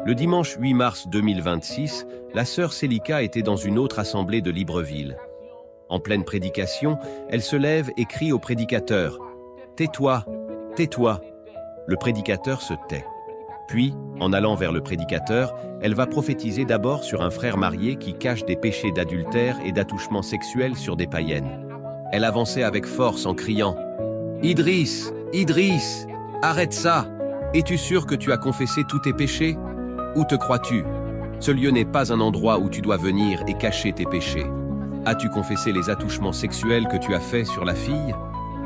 Le dimanche 8 mars 2026, la sœur Célika était dans une autre assemblée de Libreville. En pleine prédication, elle se lève et crie au prédicateur « Tais-toi, tais-toi !» Le prédicateur se tait. Puis, en allant vers le prédicateur, elle va prophétiser d'abord sur un frère marié qui cache des péchés d'adultère et d'attouchement sexuel sur des païennes. Elle avançait avec force en criant « Idriss, Idriss, arrête ça! Es-tu sûr que tu as confessé tous tes péchés? Où te crois-tu? Ce lieu n'est pas un endroit où tu dois venir et cacher tes péchés. As-tu confessé les attouchements sexuels que tu as faits sur la fille?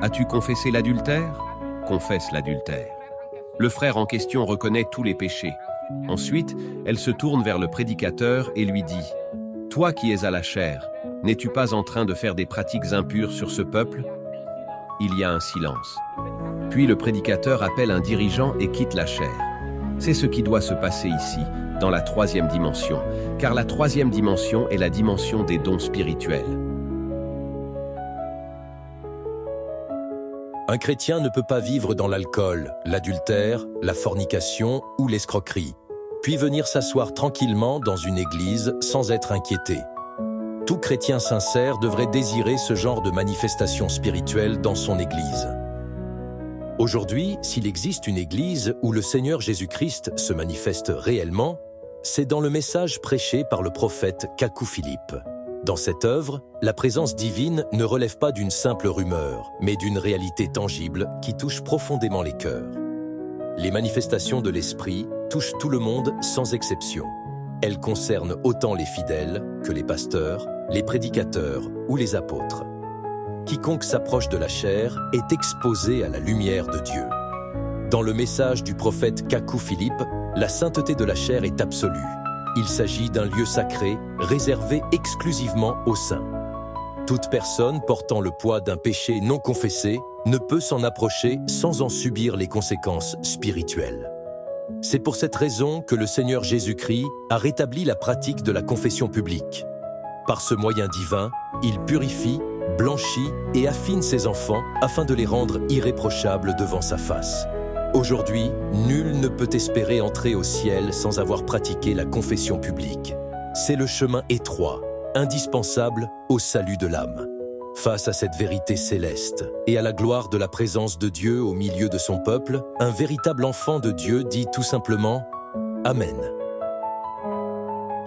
As-tu confessé l'adultère? Confesse l'adultère. » Le frère en question reconnaît tous les péchés. Ensuite, elle se tourne vers le prédicateur et lui dit « Toi qui es à la chair, n'es-tu pas en train de faire des pratiques impures sur ce peuple ?» Il y a un silence. Puis le prédicateur appelle un dirigeant et quitte la chair. C'est ce qui doit se passer ici, dans la troisième dimension, car la troisième dimension est la dimension des dons spirituels. Un chrétien ne peut pas vivre dans l'alcool, l'adultère, la fornication ou l'escroquerie, puis venir s'asseoir tranquillement dans une église sans être inquiété. Tout chrétien sincère devrait désirer ce genre de manifestation spirituelle dans son église. Aujourd'hui, s'il existe une église où le Seigneur Jésus-Christ se manifeste réellement, c'est dans le message prêché par le prophète Kakou Philippe. Dans cette œuvre, la présence divine ne relève pas d'une simple rumeur, mais d'une réalité tangible qui touche profondément les cœurs. Les manifestations de l'Esprit touchent tout le monde sans exception. Elles concernent autant les fidèles que les pasteurs, les prédicateurs ou les apôtres. Quiconque s'approche de la chair est exposé à la lumière de Dieu. Dans le message du prophète Kakou Philippe, la sainteté de la chair est absolue. Il s'agit d'un lieu sacré, réservé exclusivement aux saints. Toute personne portant le poids d'un péché non confessé ne peut s'en approcher sans en subir les conséquences spirituelles. C'est pour cette raison que le Seigneur Jésus-Christ a rétabli la pratique de la confession publique. Par ce moyen divin, il purifie, blanchit et affine ses enfants afin de les rendre irréprochables devant sa face. Aujourd'hui, nul ne peut espérer entrer au ciel sans avoir pratiqué la confession publique. C'est le chemin étroit, indispensable au salut de l'âme. Face à cette vérité céleste et à la gloire de la présence de Dieu au milieu de son peuple, un véritable enfant de Dieu dit tout simplement « Amen ».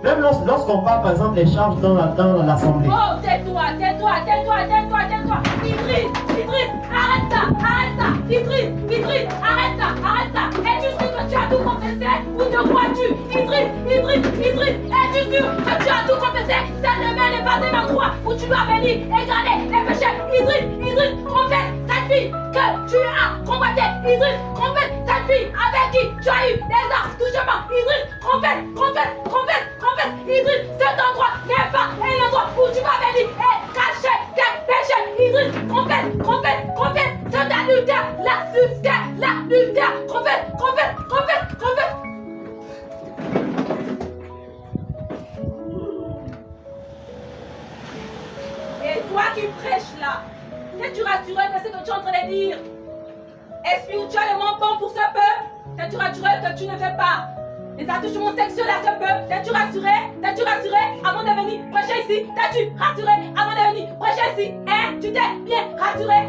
Même lorsqu'on parle, par exemple, des charges dans l'assemblée. Oh, tais-toi, tais-toi, tais-toi, tais-toi, tais-toi. Idriss, Idriss, arrête ça, arrête ça. Idriss, arrête ça. Es-tu sûr que tu as tout confessé ou te crois-tu? Idriss, es-tu sûr que tu as tout confessé? Cette demeure n'est pas un endroit où tu dois venir égaler les péchés. Idriss, confesse cette fille que tu as combatté. Idriss, confesse cette fille avec qui tu as eu des attouchements. Idriss, confesse. Idriss, cet endroit n'est pas un endroit où tu vas venir et cacher tes péchés. Idriss, confesse. Cet l'adultère. Confesse. Et toi qui prêches là, t'es-tu rassuré de ce que tu es en train de dire? Est spirituellement bon pour ce peuple? T'es-tu rassuré que tu ne fais pas les attouchements sexuels à ce peuple? T'es-tu rassuré avant de venir prêcher ici? T'es-tu rassuré avant de venir prêcher ici? Tu t'es bien rassuré?